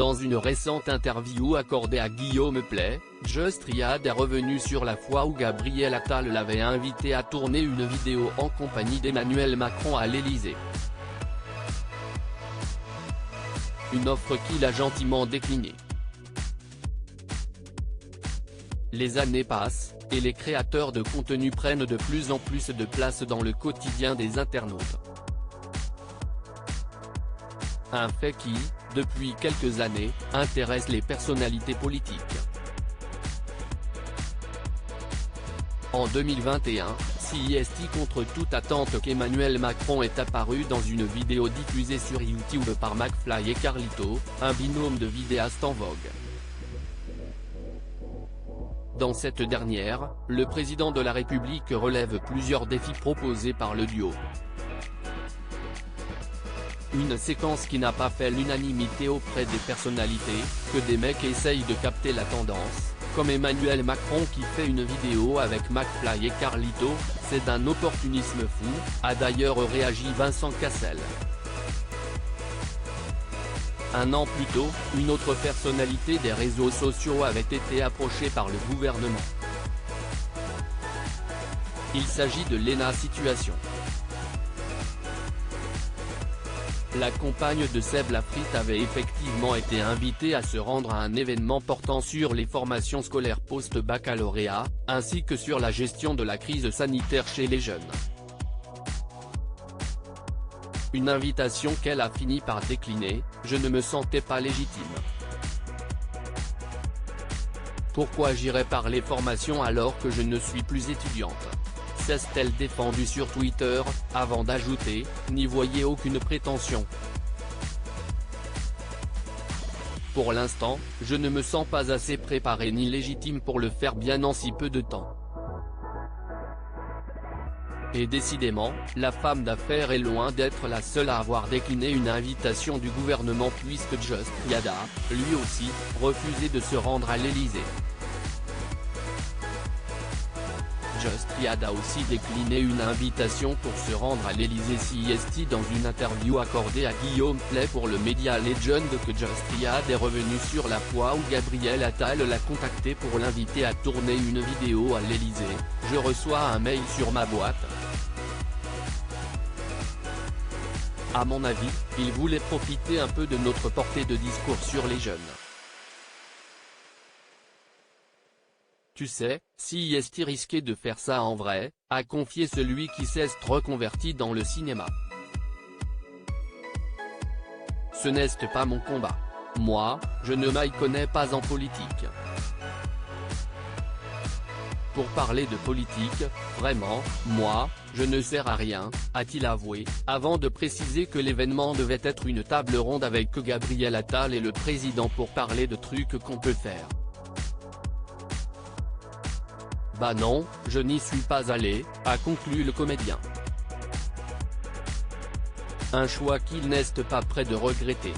Dans une récente interview accordée à Guillaume Play, Just Riyad est revenu sur la fois où Gabriel Attal l'avait invité à tourner une vidéo en compagnie d'Emmanuel Macron à l'Élysée. Une offre qu'il a gentiment déclinée. Les années passent, et les créateurs de contenu prennent de plus en plus de place dans le quotidien des internautes. Un fait qui, depuis quelques années, intéresse les personnalités politiques. En 2021, CIST contre toute attente qu'Emmanuel Macron est apparu dans une vidéo diffusée sur YouTube par McFly et Carlito, un binôme de vidéastes en vogue. Dans cette dernière, le président de la République relève plusieurs défis proposés par le duo. Une séquence qui n'a pas fait l'unanimité auprès des personnalités, que des mecs essayent de capter la tendance, comme Emmanuel Macron qui fait une vidéo avec McFly et Carlito, c'est d'un opportunisme fou, a d'ailleurs réagi Vincent Cassel. Un an plus tôt, une autre personnalité des réseaux sociaux avait été approchée par le gouvernement. Il s'agit de Léna Situation. La compagne de Seb Lafrite avait effectivement été invitée à se rendre à un événement portant sur les formations scolaires post-baccalauréat, ainsi que sur la gestion de la crise sanitaire chez les jeunes. Une invitation qu'elle a fini par décliner, je ne me sentais pas légitime. Pourquoi j'irais par les formations alors que je ne suis plus étudiante ? S'est-elle défendue sur Twitter, avant d'ajouter, n'y voyez aucune prétention. Pour l'instant, je ne me sens pas assez préparée ni légitime pour le faire bien en si peu de temps. Et décidément, la femme d'affaires est loin d'être la seule à avoir décliné une invitation du gouvernement puisque Just Riyad a, lui aussi, refusé de se rendre à l'Élysée. Just Riyad a aussi décliné une invitation pour se rendre à l'Élysée CIST dans une interview accordée à Guillaume Play pour le Media Legend que Just Riyad est revenu sur la fois où Gabriel Attal l'a contacté pour l'inviter à tourner une vidéo à l'Élysée. Je reçois un mail sur ma boîte. À mon avis, il voulait profiter un peu de notre portée de discours sur les jeunes. Tu sais, si CIST risquait de faire ça en vrai, a confié celui qui s'est reconverti dans le cinéma. Ce n'est pas mon combat. Moi, je ne m'y connais pas en politique. Pour parler de politique, vraiment, moi, je ne sers à rien, a-t-il avoué, avant de préciser que l'événement devait être une table ronde avec Gabriel Attal et le président pour parler de trucs qu'on peut faire. Bah non, je n'y suis pas allé, a conclu le comédien. Un choix qu'il n'est pas prêt de regretter.